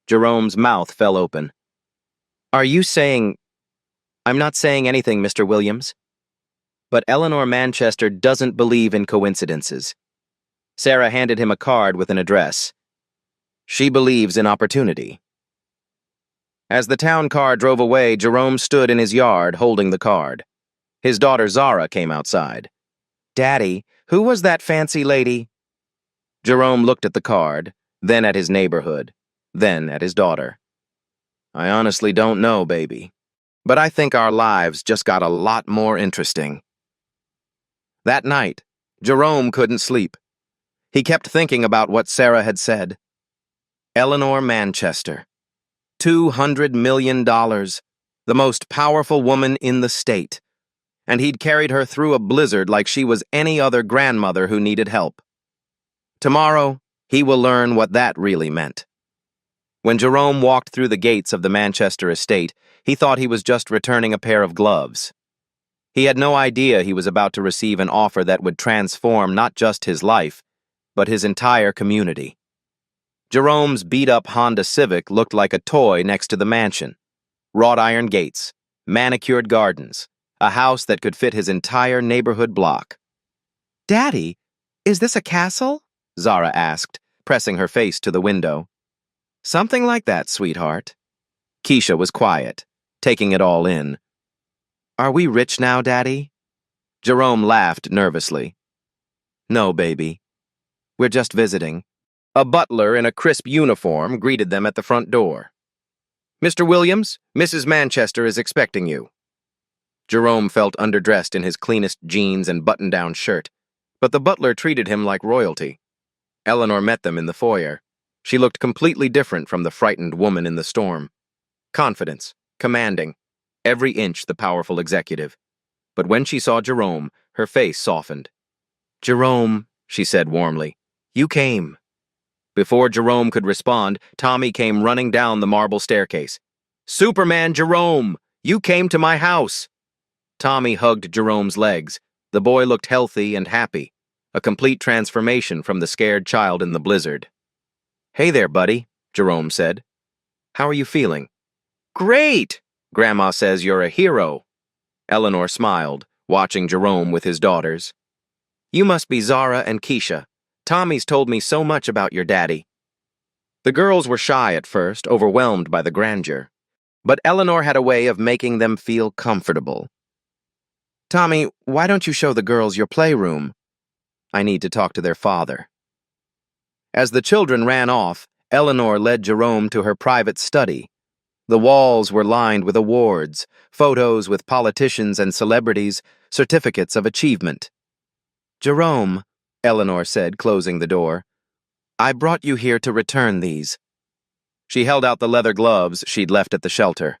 Jerome's mouth fell open. Are you saying... I'm not saying anything, Mr. Williams. But Eleanor Manchester doesn't believe in coincidences. Sarah handed him a card with an address. She believes in opportunity. As the town car drove away, Jerome stood in his yard holding the card. His daughter Zara came outside. Daddy, who was that fancy lady? Jerome looked at the card, then at his neighborhood, then at his daughter. I honestly don't know, baby. But I think our lives just got a lot more interesting. That night, Jerome couldn't sleep. He kept thinking about what Sarah had said. Eleanor Manchester. $200 million. The most powerful woman in the state. And he'd carried her through a blizzard like she was any other grandmother who needed help. Tomorrow, he will learn what that really meant. When Jerome walked through the gates of the Manchester estate, he thought he was just returning a pair of gloves. He had no idea he was about to receive an offer that would transform not just his life, but his entire community. Jerome's beat-up Honda Civic looked like a toy next to the mansion. Wrought iron gates, manicured gardens, a house that could fit his entire neighborhood block. Daddy, is this a castle? Zara asked, pressing her face to the window. Something like that, sweetheart. Keisha was quiet, taking it all in. Are we rich now, Daddy? Jerome laughed nervously. No, baby. We're just visiting. A butler in a crisp uniform greeted them at the front door. Mr. Williams, Mrs. Manchester is expecting you. Jerome felt underdressed in his cleanest jeans and button-down shirt, but the butler treated him like royalty. Eleanor met them in the foyer. She looked completely different from the frightened woman in the storm. Confidence, commanding, every inch the powerful executive. But when she saw Jerome, her face softened. Jerome, she said warmly, you came. Before Jerome could respond, Tommy came running down the marble staircase. Superman Jerome, you came to my house. Tommy hugged Jerome's legs. The boy looked healthy and happy, a complete transformation from the scared child in the blizzard. Hey there, buddy, Jerome said. How are you feeling? Great! Grandma says you're a hero. Eleanor smiled, watching Jerome with his daughters. You must be Zara and Keisha. Tommy's told me so much about your daddy. The girls were shy at first, overwhelmed by the grandeur. But Eleanor had a way of making them feel comfortable. Tommy, why don't you show the girls your playroom? I need to talk to their father. As the children ran off, Eleanor led Jerome to her private study. The walls were lined with awards, photos with politicians and celebrities, certificates of achievement. "Jerome," Eleanor said, closing the door, "I brought you here to return these." She held out the leather gloves she'd left at the shelter.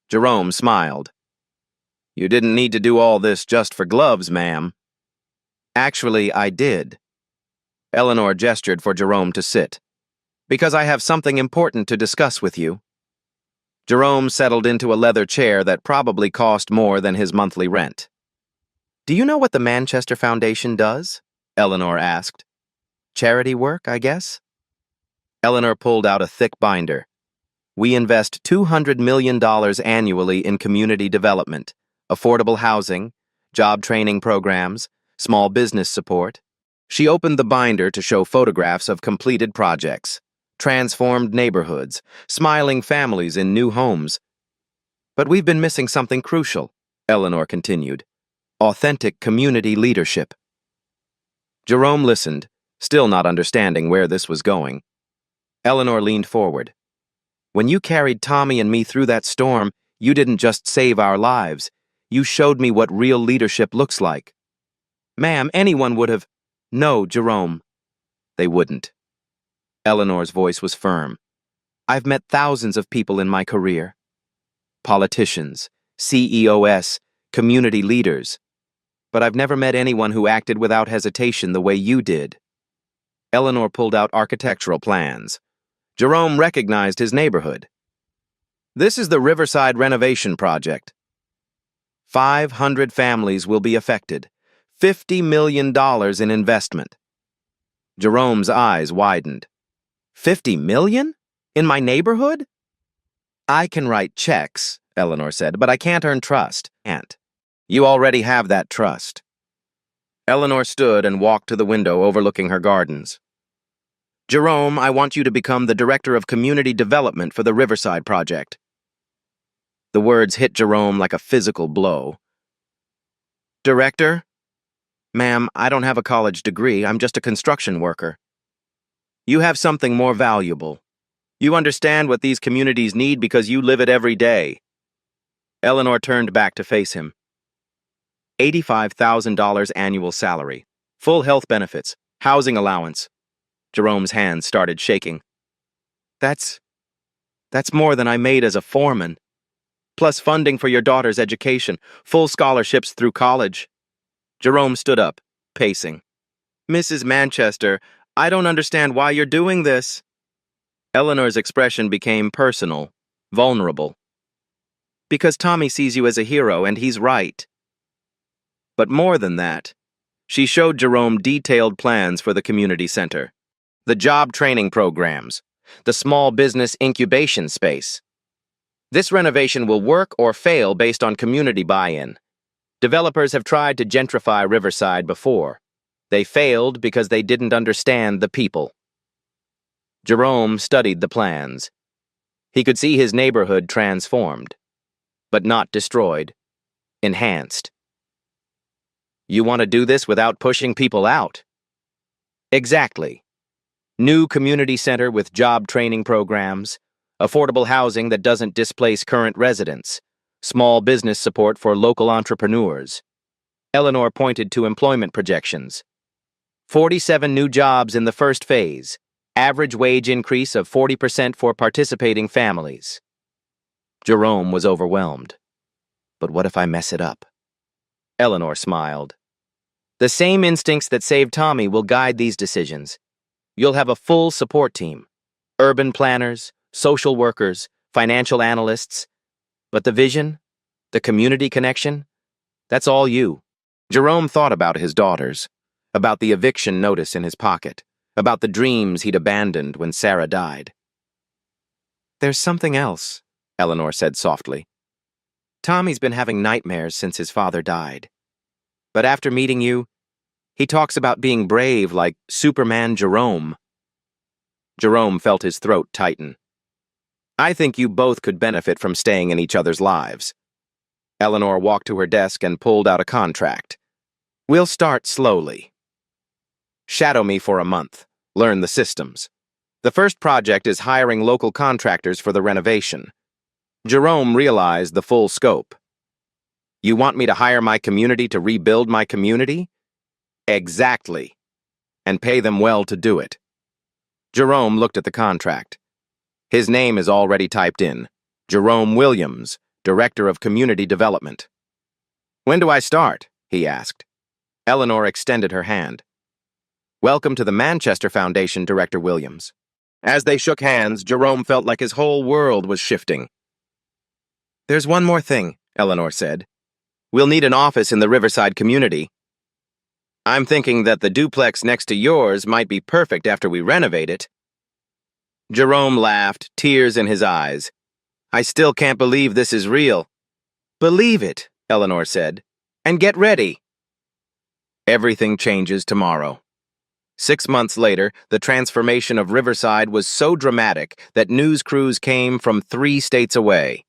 Jerome smiled. "You didn't need to do all this just for gloves, ma'am." "Actually, I did." Eleanor gestured for Jerome to sit. "Because I have something important to discuss with you." Jerome settled into a leather chair that probably cost more than his monthly rent. "Do you know what the Manchester Foundation does?" Eleanor asked. "Charity work, I guess?" Eleanor pulled out a thick binder. "We invest $200 million annually in community development, affordable housing, job training programs, small business support." She opened the binder to show photographs of completed projects, transformed neighborhoods, smiling families in new homes. "But we've been missing something crucial," Eleanor continued. "Authentic community leadership." Jerome listened, still not understanding where this was going. Eleanor leaned forward. "When you carried Tommy and me through that storm, you didn't just save our lives. You showed me what real leadership looks like." "Ma'am, anyone would have—" "No, Jerome." "They wouldn't." Eleanor's voice was firm. "I've met thousands of people in my career. Politicians, CEOs, community leaders. But I've never met anyone who acted without hesitation the way you did." Eleanor pulled out architectural plans. Jerome recognized his neighborhood. "This is the Riverside Renovation Project. 500 families will be affected. $50 million in investment." Jerome's eyes widened. $50 million? In my neighborhood? "I can write checks," Eleanor said, "but I can't earn trust." "Can't. You already have that trust." Eleanor stood and walked to the window overlooking her gardens. "Jerome, I want you to become the Director of Community Development for the Riverside Project." The words hit Jerome like a physical blow. "Director? Ma'am, I don't have a college degree. I'm just a construction worker." "You have something more valuable. You understand what these communities need because you live it every day." Eleanor turned back to face him. $85,000 annual salary, full health benefits, housing allowance. Jerome's hands started shaking. That's more than I made as a foreman. Plus funding for your daughter's education, full scholarships through college." Jerome stood up, pacing. "Mrs. Manchester, I don't understand why you're doing this." Eleanor's expression became personal, vulnerable. "Because Tommy sees you as a hero, and he's right." But more than that, she showed Jerome detailed plans for the community center, the job training programs, the small business incubation space. "This renovation will work or fail based on community buy-in. Developers have tried to gentrify Riverside before. They failed because they didn't understand the people." Jerome studied the plans. He could see his neighborhood transformed, but not destroyed, enhanced. "You want to do this without pushing people out?" "Exactly. New community center with job training programs, affordable housing that doesn't displace current residents, small business support for local entrepreneurs." Eleanor pointed to employment projections. 47 new jobs in the first phase, average wage increase of 40% for participating families. Jerome was overwhelmed. "But what if I mess it up?" Eleanor smiled. "The same instincts that saved Tommy will guide these decisions. You'll have a full support team. Urban planners, social workers, financial analysts. But the vision, the community connection, that's all you." Jerome thought about his daughters, about the eviction notice in his pocket, about the dreams he'd abandoned when Sarah died. "There's something else," Eleanor said softly. "Tommy's been having nightmares since his father died. But after meeting you, he talks about being brave like Superman Jerome." Jerome felt his throat tighten. "I think you both could benefit from staying in each other's lives." Eleanor walked to her desk and pulled out a contract. "We'll start slowly. Shadow me for a month. learn the systems. The first project is hiring local contractors for the renovation. Jerome realized the full scope. You want me to hire my community to rebuild my community? Exactly. And pay them well to do it. Jerome looked at the contract. His name is already typed in. Jerome Williams, Director of Community Development. When do I start? He asked. Eleanor extended her hand. Welcome to the Manchester Foundation, Director Williams. As they shook hands, Jerome felt like his whole world was shifting. There's one more thing, Eleanor said. We'll need an office in the Riverside community. I'm thinking that the duplex next to yours might be perfect after we renovate it. Jerome laughed, tears in his eyes. I still can't believe this is real. Believe it, Eleanor said, and get ready. Everything changes tomorrow. 6 months later, the transformation of Riverside was so dramatic that news crews came from 3 states away.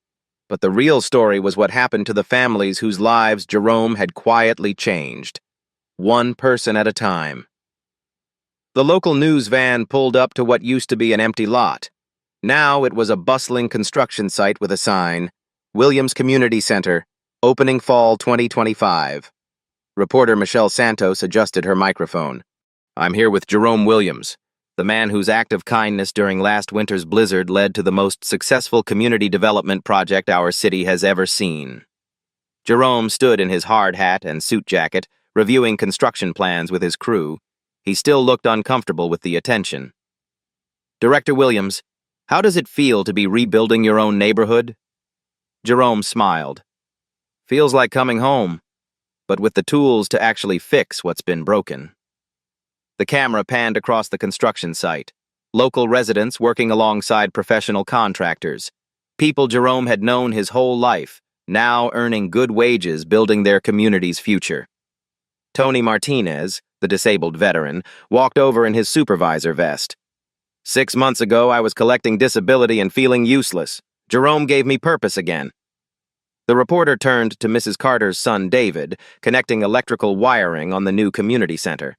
But the real story was what happened to the families whose lives Jerome had quietly changed. One person at a time. The local news van pulled up to what used to be an empty lot. Now it was a bustling construction site with a sign, Williams Community Center, opening fall 2025. Reporter Michelle Santos adjusted her microphone. I'm here with Jerome Williams, the man whose act of kindness during last winter's blizzard led to the most successful community development project our city has ever seen. Jerome stood in his hard hat and suit jacket, reviewing construction plans with his crew. He still looked uncomfortable with the attention. Director Williams, how does it feel to be rebuilding your own neighborhood? Jerome smiled. Feels like coming home, but with the tools to actually fix what's been broken. The camera panned across the construction site. Local residents working alongside professional contractors. People Jerome had known his whole life, now earning good wages building their community's future. Tony Martinez, the disabled veteran, walked over in his supervisor vest. 6 months ago, I was collecting disability and feeling useless. Jerome gave me purpose again. The reporter turned to Mrs. Carter's son, David, connecting electrical wiring on the new community center.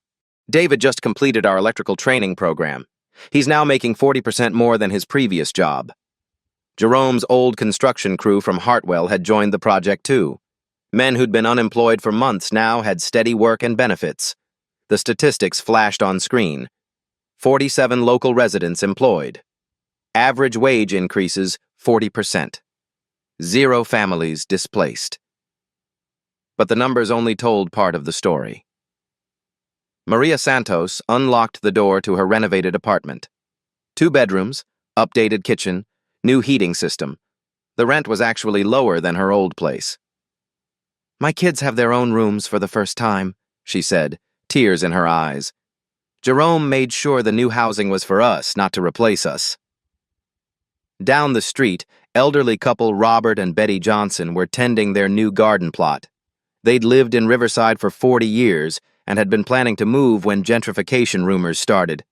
David just completed our electrical training program. He's now making 40% more than his previous job. Jerome's old construction crew from Hartwell had joined the project too. Men who'd been unemployed for months now had steady work and benefits. The statistics flashed on screen. 47 local residents employed. Average wage increases 40%. 0 families displaced. But the numbers only told part of the story. Maria Santos unlocked the door to her renovated apartment. 2 bedrooms, updated kitchen, new heating system. The rent was actually lower than her old place. My kids have their own rooms for the first time, she said, tears in her eyes. Jerome made sure the new housing was for us, not to replace us. Down the street, elderly couple Robert and Betty Johnson were tending their new garden plot. They'd lived in Riverside for 40 years and had been planning to move when gentrification rumors started.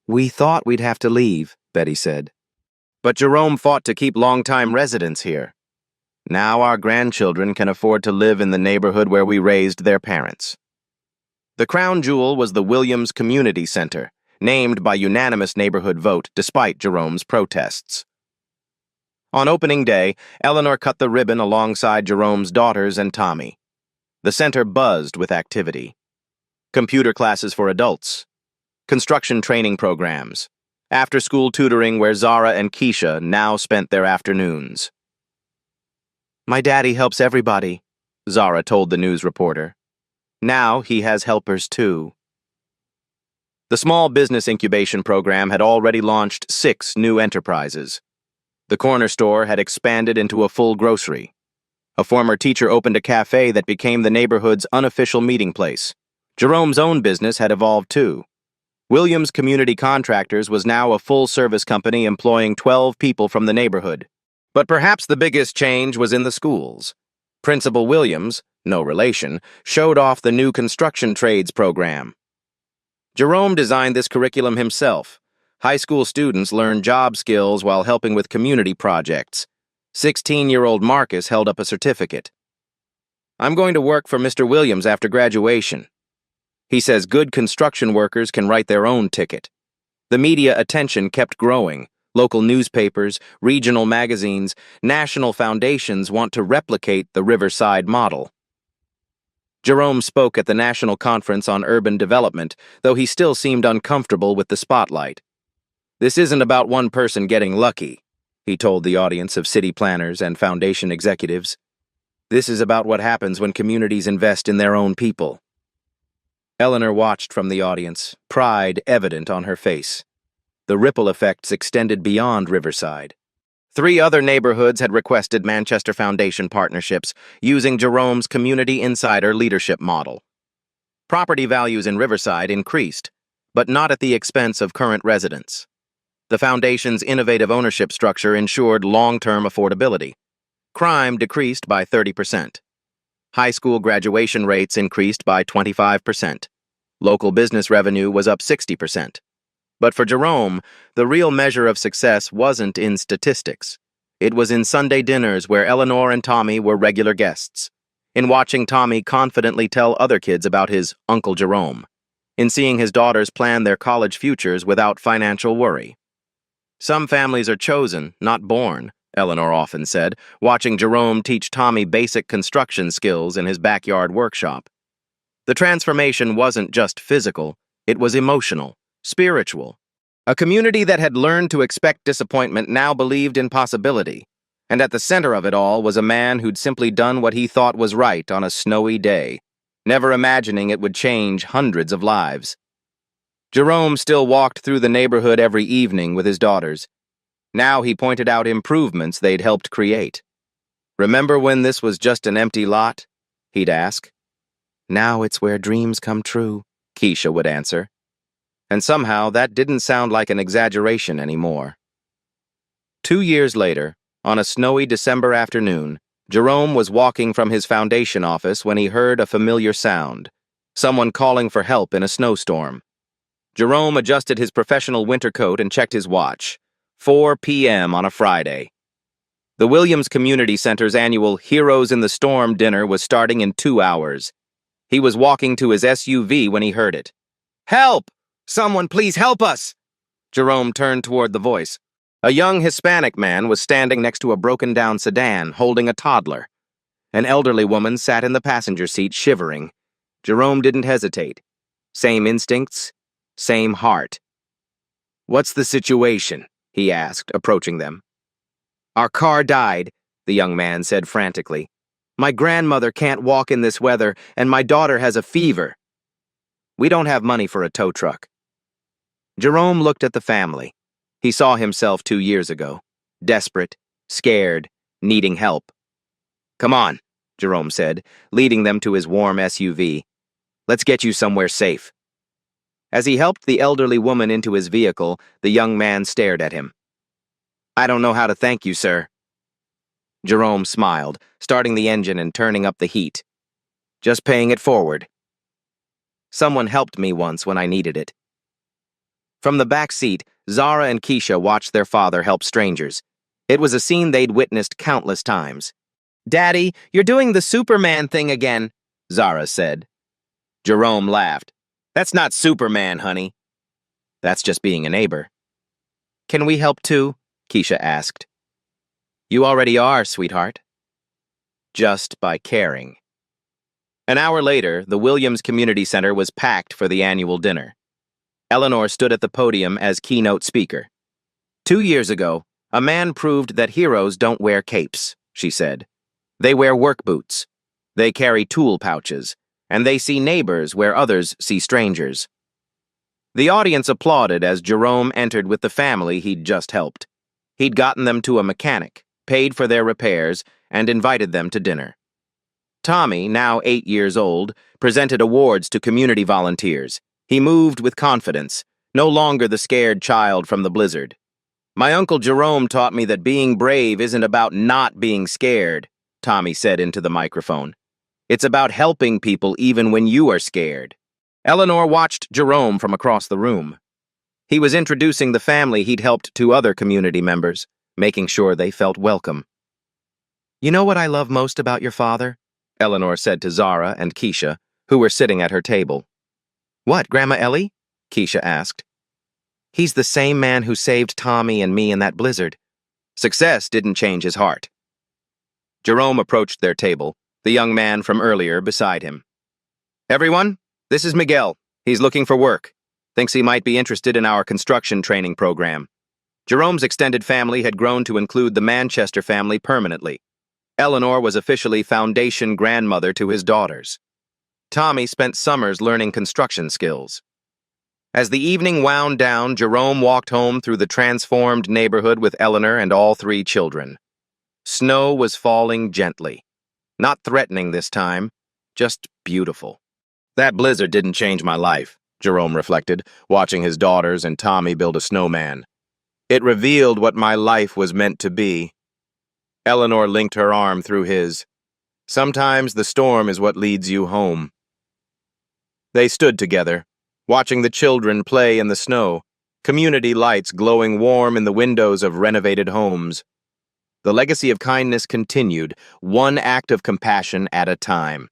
We thought we'd have to leave, Betty said. But Jerome fought to keep longtime residents here. Now our grandchildren can afford to live in the neighborhood where we raised their parents. The crown jewel was the Williams Community Center, named by unanimous neighborhood vote despite Jerome's protests. On opening day, Eleanor cut the ribbon alongside Jerome's daughters and Tommy. The center buzzed with activity. Computer classes for adults, construction training programs, after-school tutoring where Zara and Keisha now spent their afternoons. My daddy helps everybody, Zara told the news reporter. Now he has helpers too. The small business incubation program had already launched 6 new enterprises. The corner store had expanded into a full grocery. A former teacher opened a cafe that became the neighborhood's unofficial meeting place. Jerome's own business had evolved too. Williams Community Contractors was now a full-service company employing 12 people from the neighborhood. But perhaps the biggest change was in the schools. Principal Williams, no relation, showed off the new construction trades program. Jerome designed this curriculum himself. High school students learned job skills while helping with community projects. 16-year-old Marcus held up a certificate. I'm going to work for Mr. Williams after graduation. He says good construction workers can write their own ticket. The media attention kept growing. Local newspapers, regional magazines, national foundations want to replicate the Riverside model. Jerome spoke at the National Conference on Urban Development, though he still seemed uncomfortable with the spotlight. This isn't about one person getting lucky, he told the audience of city planners and foundation executives. This is about what happens when communities invest in their own people. Eleanor watched from the audience, pride evident on her face. The ripple effects extended beyond Riverside. 3 other neighborhoods had requested Manchester Foundation partnerships using Jerome's Community Insider leadership model. Property values in Riverside increased, but not at the expense of current residents. The foundation's innovative ownership structure ensured long-term affordability. Crime decreased by 30%. High school graduation rates increased by 25%. Local business revenue was up 60%. But for Jerome, the real measure of success wasn't in statistics. It was in Sunday dinners where Eleanor and Tommy were regular guests, in watching Tommy confidently tell other kids about his Uncle Jerome, in seeing his daughters plan their college futures without financial worry. Some families are chosen, not born, Eleanor often said, watching Jerome teach Tommy basic construction skills in his backyard workshop. The transformation wasn't just physical, it was emotional. Spiritual. A community that had learned to expect disappointment now believed in possibility, and at the center of it all was a man who'd simply done what he thought was right on a snowy day, never imagining it would change hundreds of lives. Jerome still walked through the neighborhood every evening with his daughters. Now he pointed out improvements they'd helped create. "Remember when this was just an empty lot?" he'd ask. "Now it's where dreams come true," Keisha would answer. And somehow that didn't sound like an exaggeration anymore. 2 years later, on a snowy December afternoon, Jerome was walking from his foundation office when he heard a familiar sound, someone calling for help in a snowstorm. Jerome adjusted his professional winter coat and checked his watch. 4 p.m. on a Friday. The Williams Community Center's annual Heroes in the Storm dinner was starting in 2 hours. He was walking to his SUV when he heard it. "Help! Someone please help us!" Jerome turned toward the voice. A young Hispanic man was standing next to a broken-down sedan, holding a toddler. An elderly woman sat in the passenger seat, shivering. Jerome didn't hesitate. Same instincts, same heart. "What's the situation?" he asked, approaching them. "Our car died," the young man said frantically. "My grandmother can't walk in this weather, and my daughter has a fever. We don't have money for a tow truck." Jerome looked at the family. He saw himself 2 years ago, desperate, scared, needing help. "Come on," Jerome said, leading them to his warm SUV. "Let's get you somewhere safe." As he helped the elderly woman into his vehicle, the young man stared at him. "I don't know how to thank you, sir." Jerome smiled, starting the engine and turning up the heat. "Just paying it forward. Someone helped me once when I needed it." From the back seat, Zara and Keisha watched their father help strangers. It was a scene they'd witnessed countless times. "Daddy, you're doing the Superman thing again," Zara said. Jerome laughed. "That's not Superman, honey. That's just being a neighbor." "Can we help too?" Keisha asked. "You already are, sweetheart." Just by caring. An hour later, the Williams Community Center was packed for the annual dinner. Eleanor stood at the podium as keynote speaker. 2 years ago, a man proved that heroes don't wear capes, she said. They wear work boots. They carry tool pouches, and they see neighbors where others see strangers. The audience applauded as Jerome entered with the family he'd just helped. He'd gotten them to a mechanic, paid for their repairs, and invited them to dinner. Tommy, now 8 years old, presented awards to community volunteers. He moved with confidence, no longer the scared child from the blizzard. "My Uncle Jerome taught me that being brave isn't about not being scared," Tommy said into the microphone. "It's about helping people even when you are scared." Eleanor watched Jerome from across the room. He was introducing the family he'd helped to other community members, making sure they felt welcome. "You know what I love most about your father?" Eleanor said to Zara and Keisha, who were sitting at her table. What, Grandma Ellie? Keisha asked. He's the same man who saved Tommy and me in that blizzard. Success didn't change his heart. Jerome approached their table, the young man from earlier beside him. Everyone, this is Miguel. He's looking for work. Thinks he might be interested in our construction training program. Jerome's extended family had grown to include the Manchester family permanently. Eleanor was officially foundation grandmother to his daughters. Tommy spent summers learning construction skills. As the evening wound down, Jerome walked home through the transformed neighborhood with Eleanor and all three children. Snow was falling gently. Not threatening this time, just beautiful. That blizzard didn't change my life, Jerome reflected, watching his daughters and Tommy build a snowman. It revealed what my life was meant to be. Eleanor linked her arm through his. Sometimes the storm is what leads you home. They stood together, watching the children play in the snow, community lights glowing warm in the windows of renovated homes. The legacy of kindness continued, one act of compassion at a time.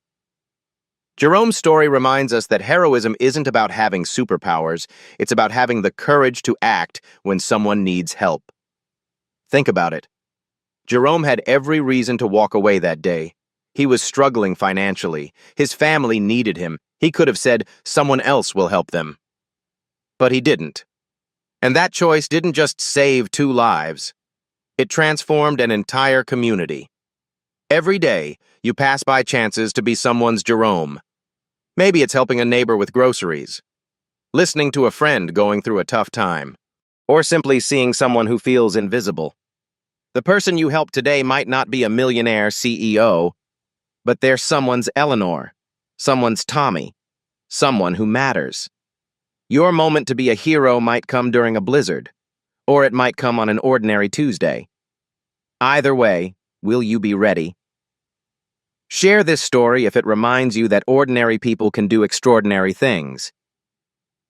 Jerome's story reminds us that heroism isn't about having superpowers, it's about having the courage to act when someone needs help. Think about it. Jerome had every reason to walk away that day. He was struggling financially. His family needed him. He could have said, someone else will help them. But he didn't. And that choice didn't just save 2 lives. It transformed an entire community. Every day, you pass by chances to be someone's Jerome. Maybe it's helping a neighbor with groceries, listening to a friend going through a tough time, or simply seeing someone who feels invisible. The person you help today might not be a millionaire CEO, but they're someone's Eleanor, someone's Tommy, someone who matters. Your moment to be a hero might come during a blizzard, or it might come on an ordinary Tuesday. Either way, will you be ready? Share this story if it reminds you that ordinary people can do extraordinary things.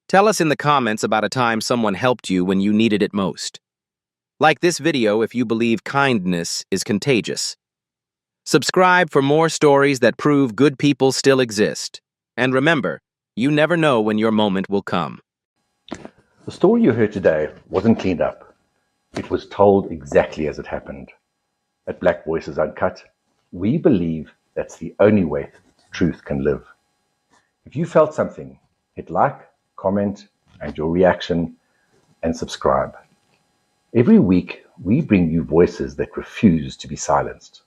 Tell us in the comments about a time someone helped you when you needed it most. Like this video if you believe kindness is contagious. Subscribe for more stories that prove good people still exist. And remember, you never know when your moment will come. The story you heard today wasn't cleaned up. It was told exactly as it happened. At Black Voices Uncut, we believe that's the only way truth can live. If you felt something, hit like, comment, and your reaction, and subscribe. Every week, we bring you voices that refuse to be silenced.